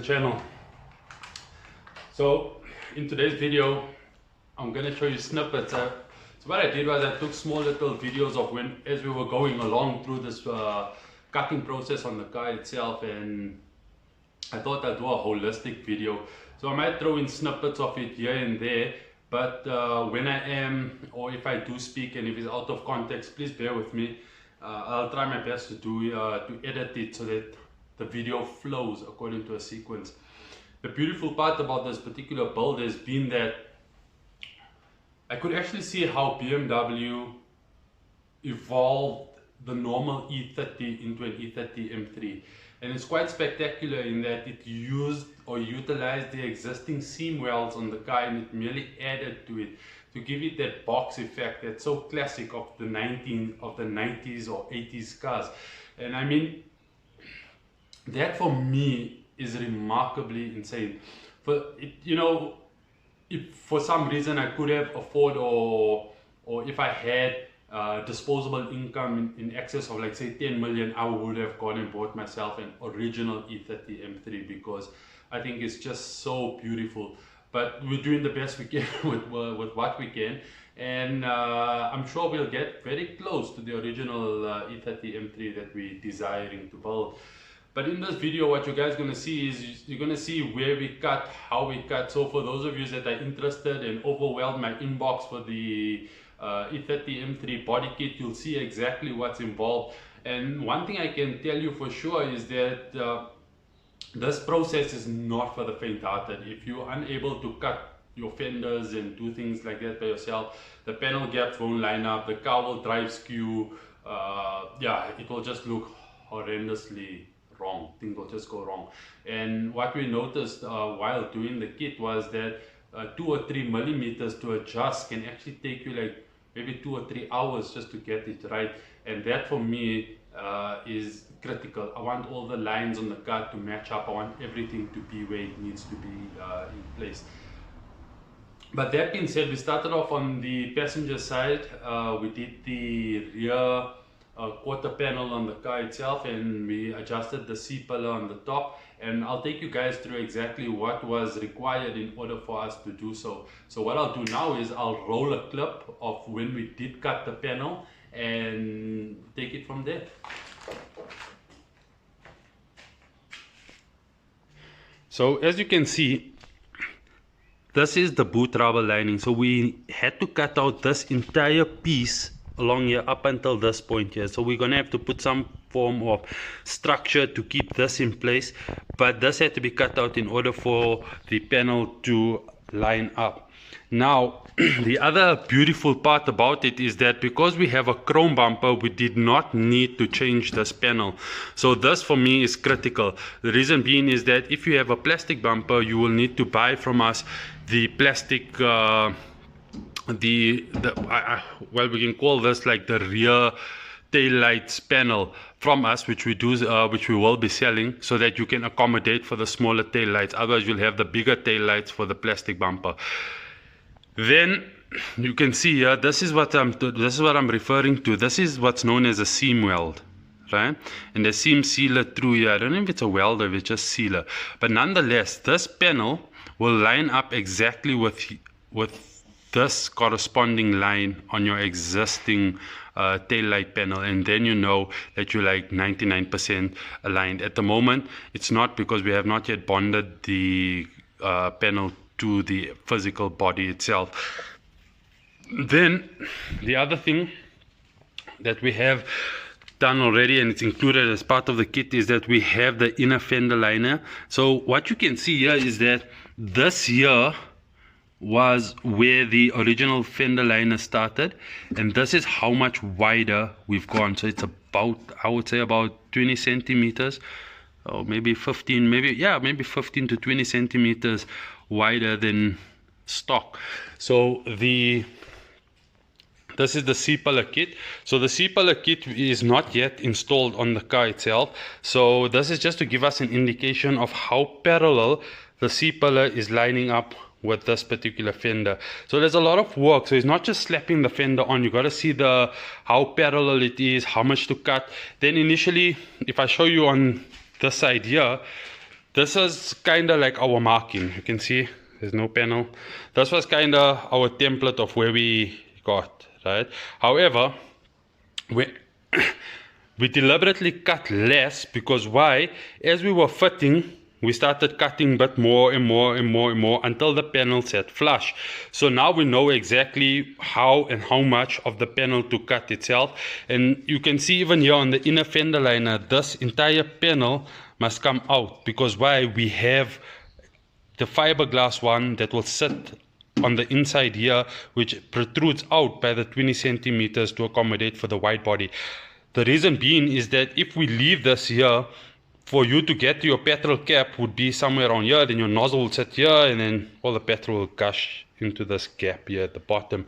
channel. So in today's video I'm going to show you snippets. So what I did was I took small little videos of as we were going along through this cutting process on the car itself, and I thought I'd do a holistic video. So I might throw in snippets of it here and there, but when I am, or if I do speak and if it's out of context, please bear with me. I'll try my best to edit it so that the video flows according to a sequence. The beautiful part about this particular build has been that I could actually see how BMW evolved the normal E30 into an E30 M3, and it's quite spectacular in that it used or utilized the existing seam welds on the car, and it merely added to it to give it that box effect that's so classic of the 90s or 80s cars. And I mean, that for me is remarkably insane. For it, you know, if for some reason I could have afford, or if I had disposable income in excess of, like, say 10 million, I would have gone and bought myself an original E30 M3 because I think it's just so beautiful. But we're doing the best we can with what we can, and I'm sure we'll get very close to the original E30 M3 that we're desiring to build. But in this video, what you guys are going to see is you're going to see where we cut, how we cut. So for those of you that are interested and overwhelmed my inbox for the E30 M3 body kit, you'll see exactly what's involved. And one thing I can tell you for sure is that this process is not for the faint-hearted. If you're unable to cut your fenders and do things like that by yourself, the panel gaps won't line up, the car will drive skew, yeah, it will just look horrendously wrong. Things will just go wrong. And what we noticed while doing the kit was that 2 or 3 millimeters to adjust can actually take you like maybe 2 or 3 hours just to get it right. And that for me is critical. I want all the lines on the car to match up. I want everything to be where it needs to be in place. But that being said, we started off on the passenger side. We did the rear quarter panel on the car itself, and we adjusted the C-pillar on the top, and I'll take you guys through exactly what was required in order for us to do so. So what I'll do now is I'll roll a clip of when we did cut the panel and take it from there. So as you can see, this is the boot rubber lining. So we had to cut out this entire piece along here up until this point here. So we're gonna have to put some form of structure to keep this in place, but this had to be cut out in order for the panel to line up. Now the other beautiful part about it is that because we have a chrome bumper, we did not need to change this panel. So this for me is critical. The reason being is that if you have a plastic bumper, you will need to buy from us the plastic well, we can call this like the rear tail lights panel from us, which we will be selling, so that you can accommodate for the smaller tail lights. Otherwise you'll have the bigger tail lights for the plastic bumper. Then you can see here, this is what I'm referring to. This is what's known as a seam weld, right? And the seam sealer through here, I don't know if it's a weld or if it's just sealer, but nonetheless this panel will line up exactly with this corresponding line on your existing tail light panel, and then you know that you're like 99% aligned. At the moment it's not, because we have not yet bonded the panel to the physical body itself. Then the other thing that we have done already, and it's included as part of the kit, is that we have the inner fender liner. So what you can see here is that this here was where the original fender liner started, and this is how much wider we've gone. So it's about, I would say, about 20 centimeters, or maybe 15, maybe 15 to 20 centimeters wider than stock. So this is the C-pillar kit. So the C-pillar kit is not yet installed on the car itself. So this is just to give us an indication of how parallel the C-pillar is lining up with this particular fender. So there's a lot of work. So it's not just slapping the fender on. You got to see how parallel it is, how much to cut. Then initially, if I show you on this side here, this is kind of like our marking. You can see there's no panel. This was kind of our template of where we got, right? However, we deliberately cut less because why? As we were fitting, we started cutting but more and more and more and more until the panel sat flush. So now we know exactly how and how much of the panel to cut itself. And you can see even here on the inner fender liner, this entire panel must come out because why? We have the fiberglass one that will sit on the inside here, which protrudes out by the 20 centimeters to accommodate for the wide body. The reason being is that if we leave this here, for you to get to your petrol cap would be somewhere around here, then your nozzle will sit here, and then all the petrol will gush into this gap here at the bottom.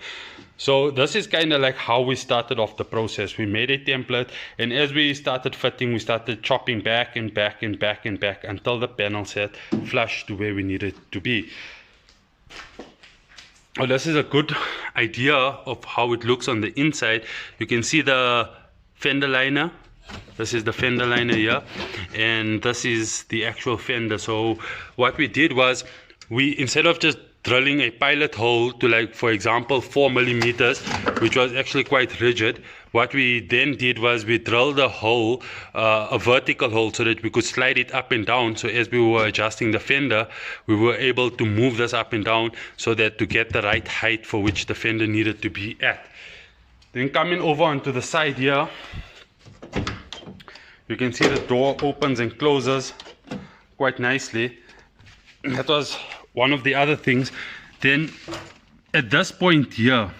So this is kind of like how we started off the process. We made a template, and as we started fitting, we started chopping back and back and back and back until the panel sat flush to where we needed to be. Oh, this is a good idea of how it looks on the inside. You can see the fender liner. This is the fender liner here, and this is the actual fender. So what we did was, we, instead of just drilling a pilot hole to, like, for example, 4 millimeters, which was actually quite rigid, what we then did was we drilled a hole, a vertical hole, so that we could slide it up and down. So as we were adjusting the fender, we were able to move this up and down so that to get the right height for which the fender needed to be at. Then coming over onto the side here, you can see the door opens and closes quite nicely. That was one of the other things. Then at this point here,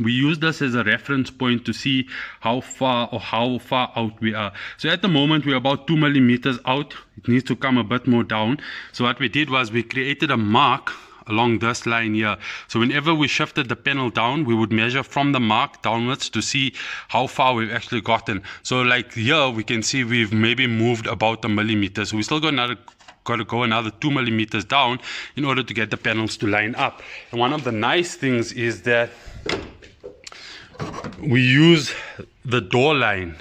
we use this as a reference point to see how far out we are. So at the moment we're about 2 millimeters out. It needs to come a bit more down. So what we did was we created a mark along this line here. So whenever we shifted the panel down, we would measure from the mark downwards to see how far we've actually gotten. So like here we can see we've maybe moved about 1 millimeter. So we still got to go another 2 millimeters down in order to get the panels to line up. And one of the nice things is that we use the door line.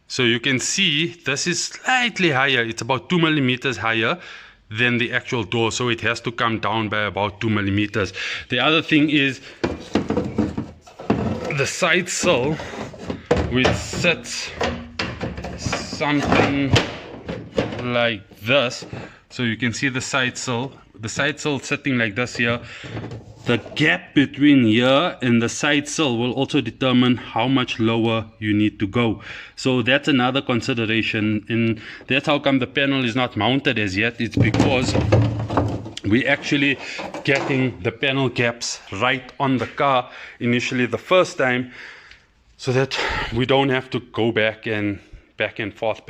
So you can see this is slightly higher. It's about 2 millimeters higher than the actual door, so it has to come down by about 2 millimeters. The other thing is the side sill, which sits something like this. So you can see the side sill sitting like this here. The gap between here and the side sill will also determine how much lower you need to go. So that's another consideration, and that's how come the panel is not mounted as yet. It's because we actually getting the panel gaps right on the car initially the first time, so that we don't have to go back and forth.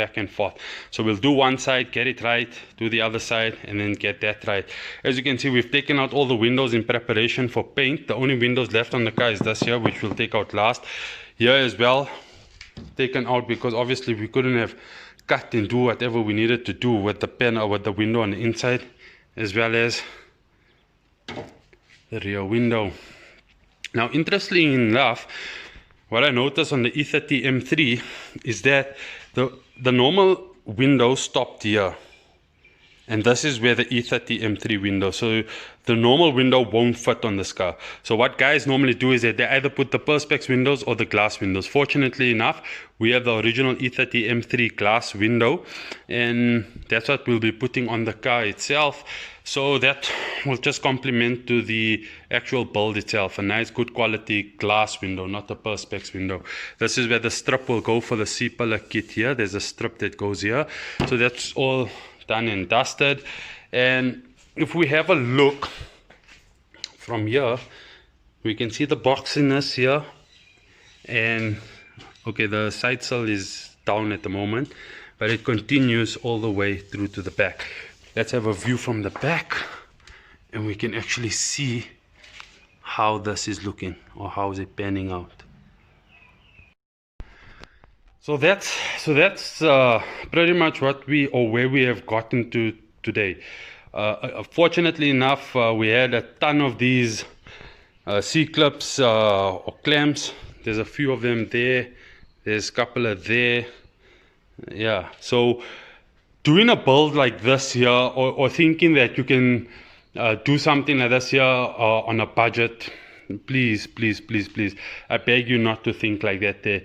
So we'll do one side, get it right, do the other side, and then get that right. As you can see, we've taken out all the windows in preparation for paint. The only windows left on the car is this here, which we'll take out last. Here as well, taken out because obviously we couldn't have cut and do whatever we needed to do with the pen or with the window on the inside, as well as the rear window. Now, interestingly enough, what I noticed on the E30 M3 is that the normal window stopped here, and this is where the E30 M3 window, so the normal window won't fit on this car. So what guys normally do is that they either put the Perspex windows or the glass windows. Fortunately enough, we have the original E30 M3 glass window, and that's what we'll be putting on the car itself. So that will just complement to the actual build itself. A nice good quality glass window, not a Perspex window. This is where the strip will go for the C-pillar kit here. There's a strip that goes here. So that's all done and dusted. And if we have a look from here, we can see the boxiness here. And okay, the side sill is down at the moment, but it continues all the way through to the back. Let's have a view from the back, and we can actually see how this is looking, or how is it panning out. So that's pretty much what where we have gotten to today. Fortunately enough, we had a ton of these C-clips or clamps. There's a few of them there. There's a couple of there. Yeah. So doing a build like this here, or thinking that you can do something like this here on a budget, please, please, please, please, I beg you not to think like that there.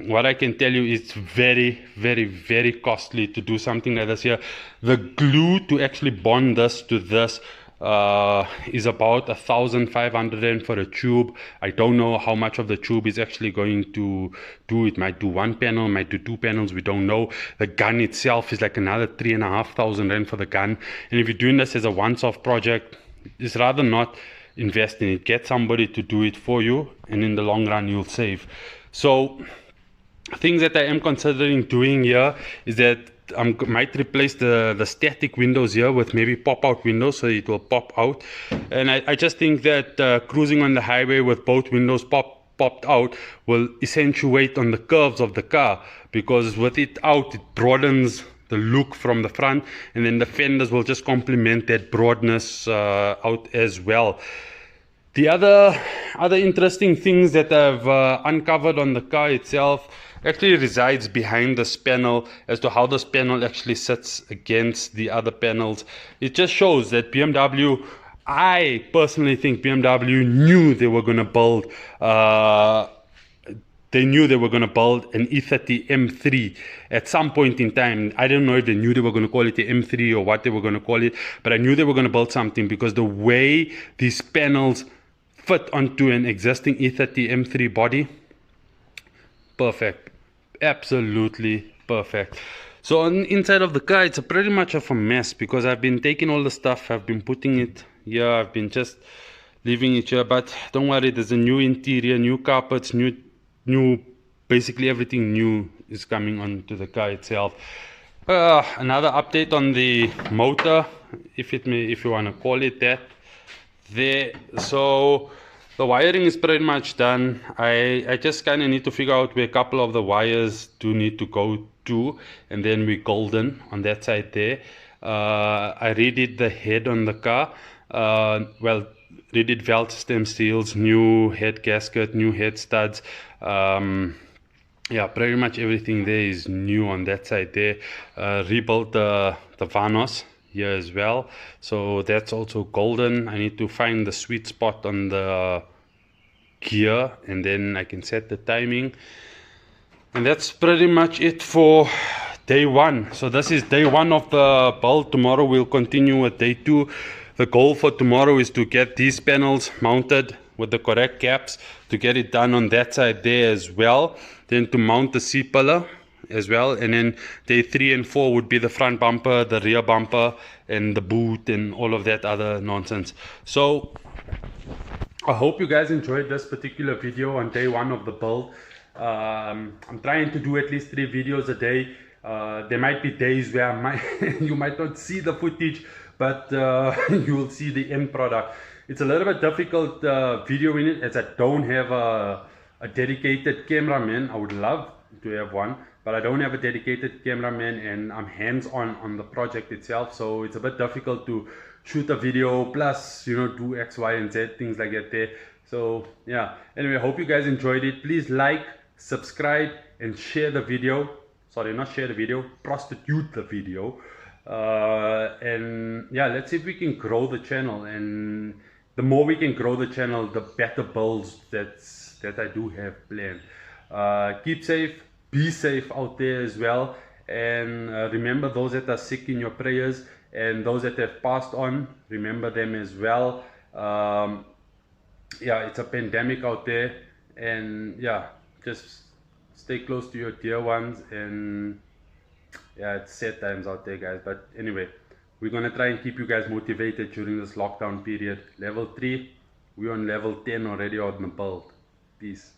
What I can tell you, it's very, very, very costly to do something like this here. The glue to actually bond this to this is about 1,500 Rand for a tube. I don't know how much of the tube is actually going to do. It might do one panel, might do two panels, we don't know. The gun itself is like another 3,500 Rand for the gun. And if you're doing this as a once-off project, it's rather not invest in it. Get somebody to do it for you, and in the long run you'll save. So things that I am considering doing here is that I might replace the static windows here with maybe pop-out windows, so it will pop out. And I just think that cruising on the highway with both windows popped out will accentuate on the curves of the car, because with it out, it broadens the look from the front, and then the fenders will just complement that broadness out as well. The other interesting things that I've uncovered on the car itself actually resides behind this panel, as to how this panel actually sits against the other panels. It just shows that BMW, I personally think BMW knew they were going to build an E30 M3 at some point in time. I don't know if they knew they were going to call it the M3 or what they were going to call it, but I knew they were going to build something, because the way these panels fit onto an existing E30 M3 body, perfect, absolutely perfect. So on the inside of the car, it's pretty much of a mess, because I've been taking all the stuff, I've been putting it here, I've been just leaving it here. But don't worry, there's a new interior, new carpets, new basically everything new is coming onto the car itself. Another update on the motor, if you want to call it that. So the wiring is pretty much done. I just kind of need to figure out where a couple of the wires do need to go to, and then we're golden on that side there. I redid the head on the car. Well, redid valve stem seals, new head gasket, new head studs. Yeah, pretty much everything there is new on that side there. Rebuilt the vanos here as well, so that's also golden. I need to find the sweet spot on the gear, and then I can set the timing. And that's pretty much it for day one. So this is day one of the build. Tomorrow we'll continue with day two. The goal for tomorrow is to get these panels mounted with the correct caps, to get it done on that side there as well, then to mount the C-pillar as well. And then day 3 and 4 would be the front bumper, the rear bumper, and the boot, and all of that other nonsense. So I hope you guys enjoyed this particular video on day one of the build. I'm trying to do at least 3 videos a day. There might be days where you might not see the footage, but you will see the end product. It's a little bit difficult videoing it, as I don't have a dedicated cameraman. I would love to have one, but I don't have a dedicated cameraman, and I'm hands-on the project itself, so it's a bit difficult to shoot a video plus, you know, do X, Y, and Z, things like that there. So yeah, anyway, I hope you guys enjoyed it. Please like, subscribe, and share the video. Sorry, not share the video, prostitute the video. And yeah, let's see if we can grow the channel, and the more we can grow the channel, the better builds that I do have planned. Keep safe, be safe out there as well, and remember those that are sick in your prayers, and those that have passed on, remember them as well. Yeah, it's a pandemic out there, and yeah, just stay close to your dear ones. And yeah, it's sad times out there, guys, but anyway, we're gonna try and keep you guys motivated during this lockdown period. Level 3, we're on level 10 already on the build. Peace.